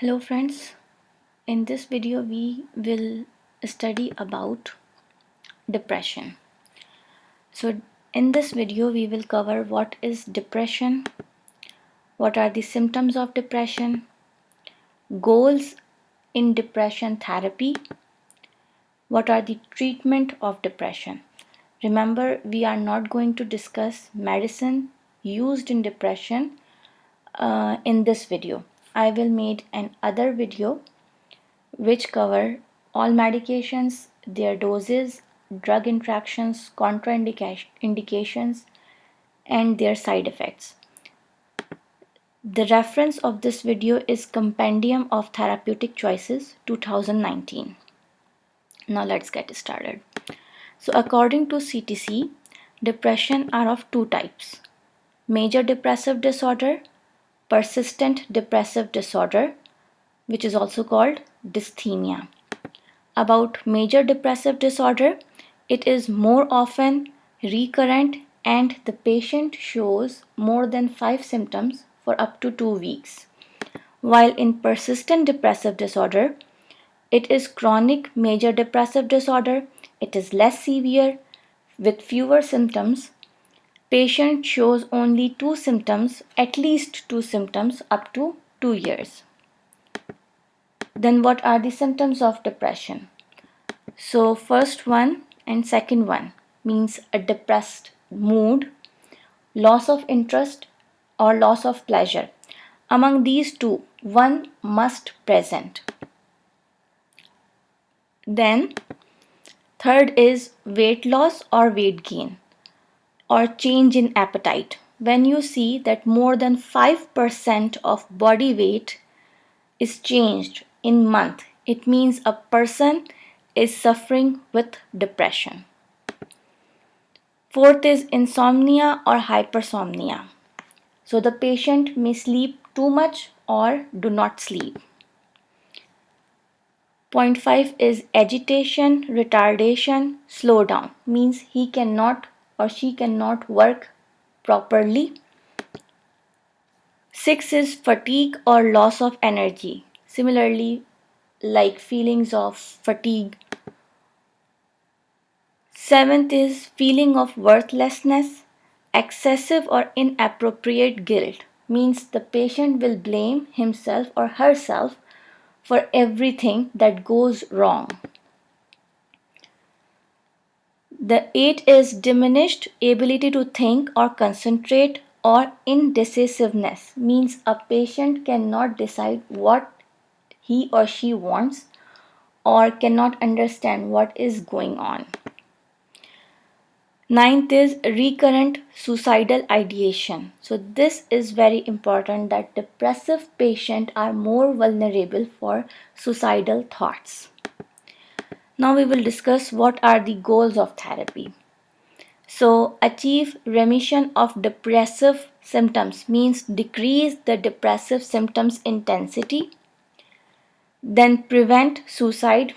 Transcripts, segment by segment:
Hello friends, in this video we will study about depression. So in this video we will cover what is depression, what are the symptoms of depression, goals in depression therapy, what are the treatment of depression. Remember, we are not going to discuss medicine used in depression in this video. I will make an other video which cover all medications, their doses, drug interactions, contraindications, and their side effects. The reference of this video is Compendium of Therapeutic Choices 2019. Now let's get started. So according to CTC, depression are of two types: major depressive disorder, persistent depressive disorder, which is also called dysthymia. About major depressive disorder, it is more often recurrent and the patient shows more than 5 symptoms for up to 2 weeks. While in persistent depressive disorder, it is chronic major depressive disorder, it is less severe with fewer symptoms. Patient shows only 2 symptoms, at least 2 symptoms up to 2 years. Then what are the symptoms of depression? So first one and second one means a depressed mood, loss of interest or loss of pleasure. Among these two, one must present. Then third is weight loss or weight gain or change in appetite. When you see that more than 5% of body weight is changed in month, it means a person is suffering with depression. Fourth is insomnia or hypersomnia. So the patient may sleep too much or do not sleep. Point 5 is agitation, retardation, slowdown, means he cannot or she cannot work properly. 6 is fatigue or loss of energy, similarly like feelings of fatigue. 7th is feeling of worthlessness, excessive or inappropriate guilt, means the patient will blame himself or herself for everything that goes wrong. The 8 is diminished ability to think or concentrate or indecisiveness, means a patient cannot decide what he or she wants or cannot understand what is going on. 9th is recurrent suicidal ideation. So this is very important that depressive patients are more vulnerable for suicidal thoughts. Now we will discuss what are the goals of therapy. So achieve remission of depressive symptoms, means decrease the depressive symptoms intensity. Then prevent suicide.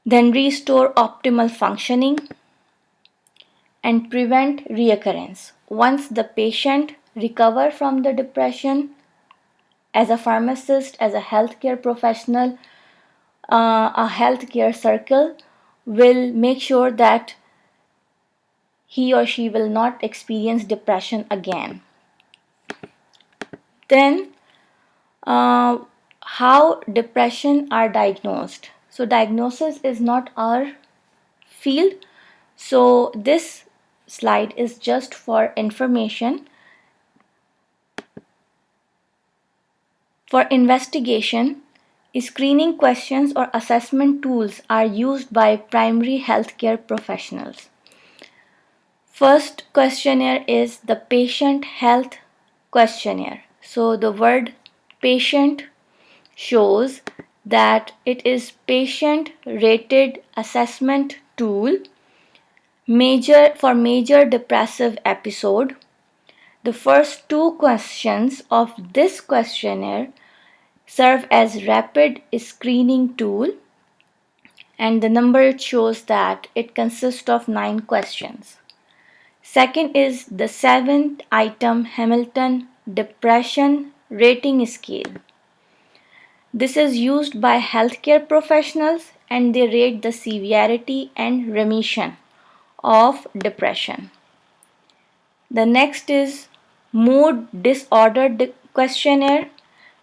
Then restore optimal functioning and prevent reoccurrence. Once the patient recover from the depression, as a pharmacist, as a healthcare professional, a healthcare circle will make sure that he or she will not experience depression again. Then how depression are diagnosed. So diagnosis is not our field, so this slide is just for information. For investigation, screening questions or assessment tools are used by primary healthcare professionals. First questionnaire is the patient health questionnaire. So the word patient shows that it is patient rated assessment tool major depressive episode. The first two questions of this questionnaire serve as rapid screening tool, and the number it shows that it consists of 9 questions. Second is the 7th item Hamilton Depression rating scale. This is used by healthcare professionals and they rate the severity and remission of depression. The next is mood disorder questionnaire,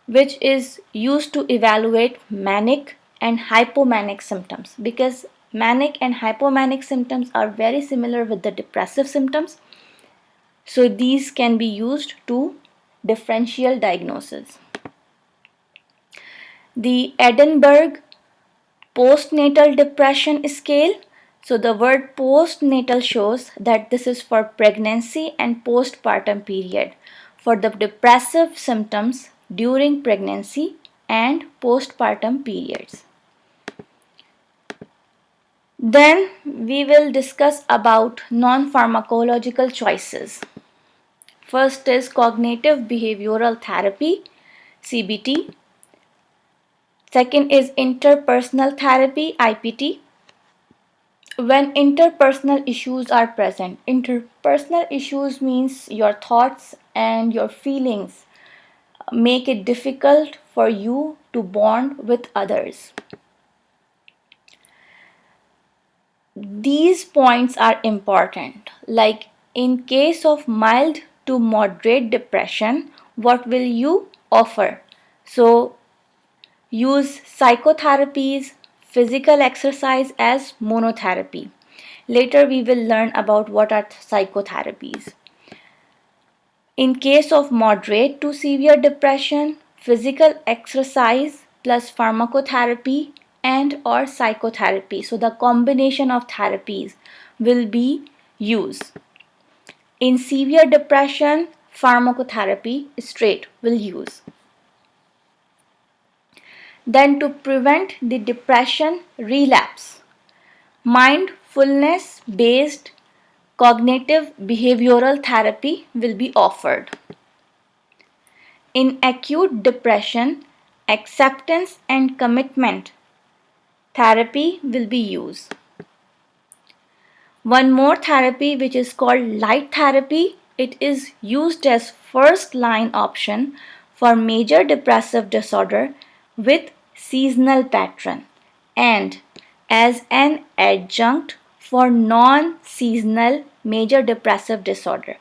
which is used to evaluate manic and hypomanic symptoms, because manic and hypomanic symptoms are very similar with the depressive symptoms. So these can be used to differential diagnosis. The Edinburgh postnatal depression scale. So the word postnatal shows that this is for pregnancy and postpartum period for the depressive symptoms during pregnancy and postpartum periods. Then we will discuss about non-pharmacological choices. First is cognitive behavioral therapy, CBT. Second is interpersonal therapy, IPT. When interpersonal issues are present, interpersonal issues means your thoughts and your feelings make it difficult for you to bond with others. These points are important. Like in case of mild to moderate depression, what will you offer? So use psychotherapies, physical exercise as monotherapy. Later we will learn about what are psychotherapies. In case of moderate to severe depression, physical exercise plus pharmacotherapy and or psychotherapy. So the combination of therapies will be used. In severe depression, pharmacotherapy straight will use. Then to prevent the depression relapse, mindfulness based cognitive behavioral therapy will be offered. In acute depression, acceptance and commitment therapy will be used. One more therapy which is called light therapy. It is used as first line option for major depressive disorder with seasonal pattern and as an adjunct for non-seasonal major depressive disorder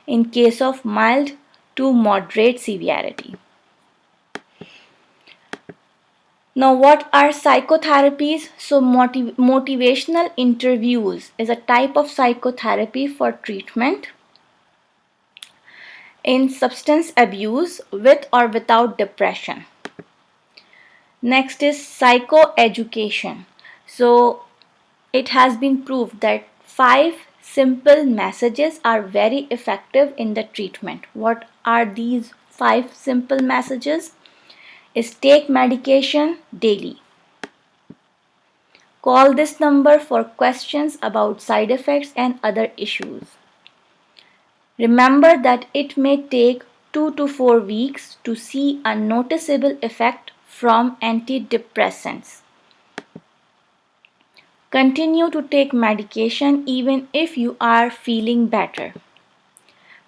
in case of mild to moderate severity. Now, what are psychotherapies? So, motivational interviews is a type of psychotherapy for treatment in substance abuse with or without depression. Next is psychoeducation. So, it has been proved that 5 simple messages are very effective in the treatment. What are these 5 simple messages? Is take medication daily. Call this number for questions about side effects and other issues. Remember that it may take 2 to 4 weeks to see a noticeable effect from antidepressants. Continue to take medication even if you are feeling better.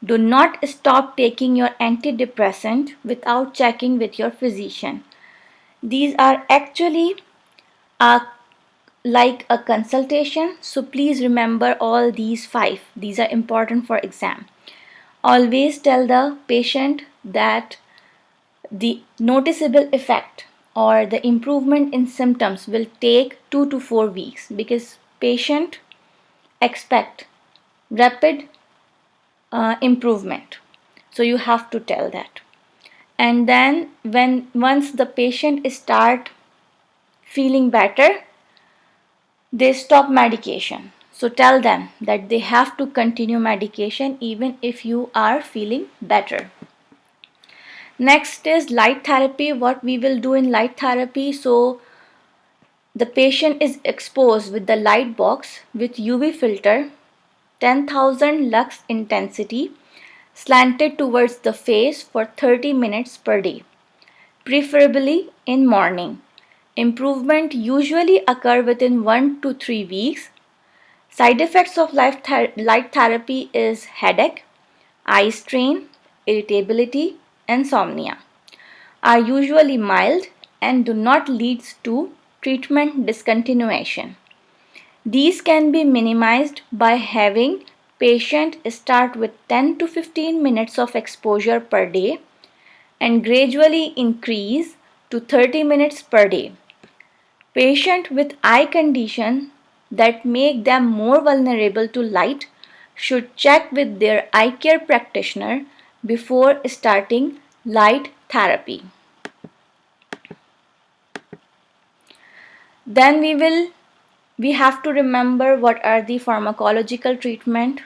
Do not stop taking your antidepressant without checking with your physician. These are actually like a consultation, so please remember all these 5. These are important for exam. Always tell the patient that the noticeable effect or the improvement in symptoms will take 2 to 4 weeks because patient expect rapid improvement. So you have to tell that. And then once the patient start feeling better, they stop medication. So tell them that they have to continue medication even if you are feeling better. Next is light therapy. What we will do in light therapy, so the patient is exposed with the light box with UV filter 10,000 lux intensity slanted towards the face for 30 minutes per day, preferably in morning. Improvement usually occur within 1 to 3 weeks. Side effects of light therapy is headache, eye strain, irritability, insomnia. are usually mild and do not lead to treatment discontinuation. These can be minimized by having patient start with 10 to 15 minutes of exposure per day and gradually increase to 30 minutes per day. Patients with eye condition that make them more vulnerable to light should check with their eye care practitioner before starting light therapy. Then we have to remember what are the pharmacological treatment,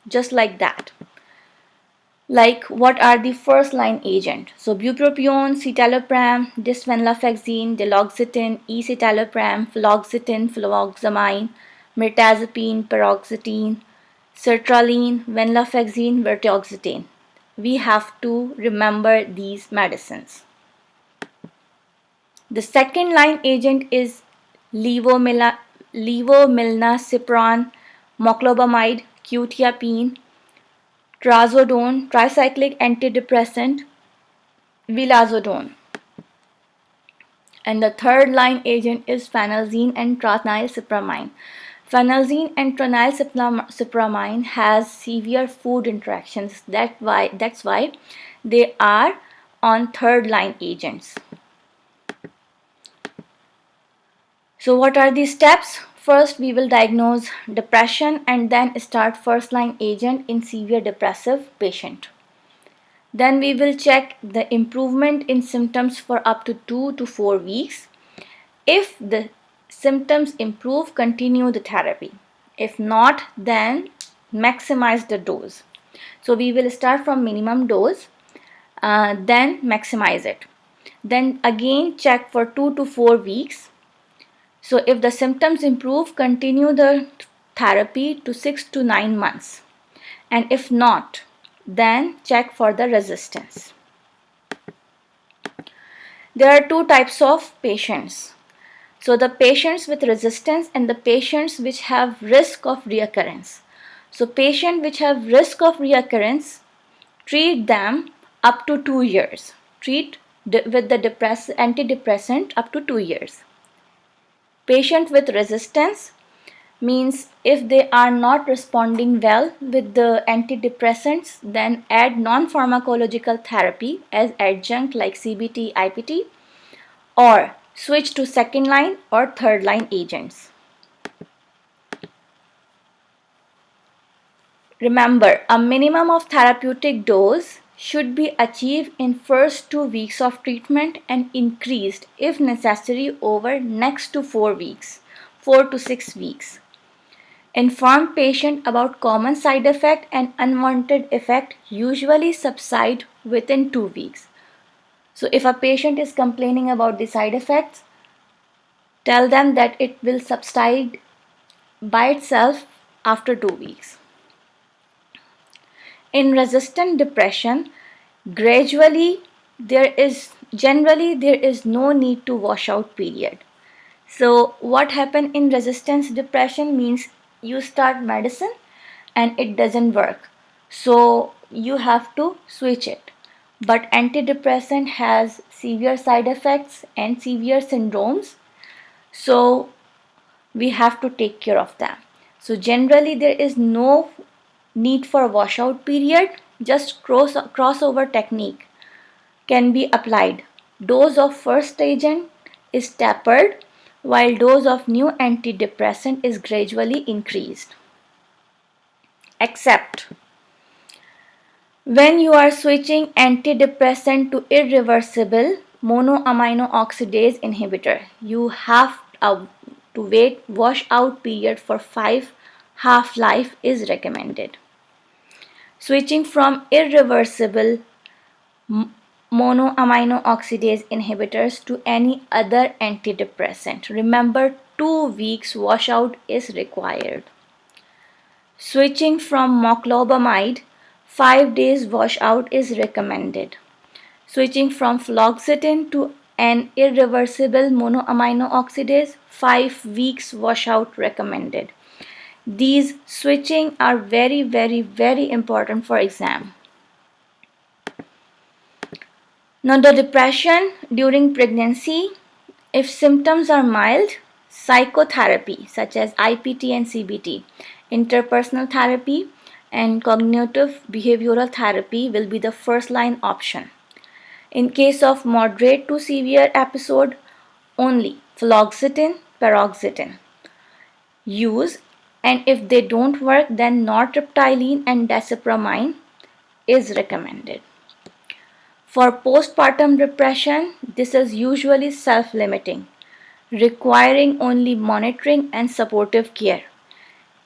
just like that. Like what are the first line agent? So bupropion, citalopram, desvenlafaxine, deloxetin, escitalopram, fluoxetine, fluvoxamine, mirtazapine, paroxetine, sertraline, venlafaxine, vertoxetine. We have to remember these medicines. The second line agent is levomilnacipran, moclobamide, quetiapine, trazodone, tricyclic antidepressant, vilazodone. And the third line agent is phenelzine and tranylcypramine. Phenelzine and tranylcypramine has severe food interactions. That's why they are on third line agents. So what are the steps? First, we will diagnose depression and then start first line agent in severe depressive patient. Then we will check the improvement in symptoms for up to 2 to 4 weeks. If the symptoms improve, continue the therapy. If not, then maximize the dose. So we will start from minimum dose, then maximize it. Then again check for 2 to 4 weeks. So if the symptoms improve, continue the therapy to 6 to 9 months. And if not, then check for the resistance. There are two types of patients. So the patients with resistance and the patients which have risk of reoccurrence. So patients which have risk of reoccurrence, treat them up to 2 years. Treat with the antidepressant up to 2 years. Patient with resistance means if they are not responding well with the antidepressants, then add non-pharmacological therapy as adjunct like CBT, IPT, or switch to second line or third line agents. Remember, a minimum of therapeutic dose should be achieved in first 2 weeks of treatment and increased if necessary over next to 4 weeks, 4 to 6 weeks. Inform patient about common side effect and unwanted effect usually subside within 2 weeks. So if a patient is complaining about the side effects, tell them that it will subside by itself after 2 weeks. In resistant depression, generally there is no need to washout period. So what happened in resistance depression means you start medicine and it doesn't work. So you have to switch it. But antidepressant has severe side effects and severe syndromes. So we have to take care of them. So generally there is no need for washout period, just crossover technique can be applied. Dose of first agent is tapered while dose of new antidepressant is gradually increased. Except when you are switching antidepressant to irreversible monoamino oxidase inhibitor, you have to wait washout period for 5 half-life is recommended. Switching from irreversible monoamino oxidase inhibitors to any other antidepressant. Remember, 2 weeks washout is required. Switching from moclobamide, 5 days washout is recommended. Switching from fluoxetine to an irreversible monoamino oxidase, 5 weeks washout recommended. These switching are very important for exam. Now, the depression during pregnancy, if symptoms are mild, psychotherapy such as IPT and CBT, interpersonal therapy, and cognitive behavioral therapy will be the first line option. In case of moderate to severe episode, only fluoxetine, paroxetine use, and if they don't work, then nortriptyline and desipramine is recommended. For postpartum depression, this is usually self-limiting, requiring only monitoring and supportive care.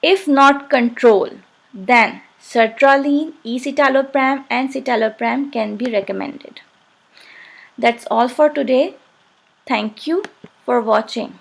If not control, then sertraline, escitalopram and citalopram can be recommended. That's all for today. Thank you for watching.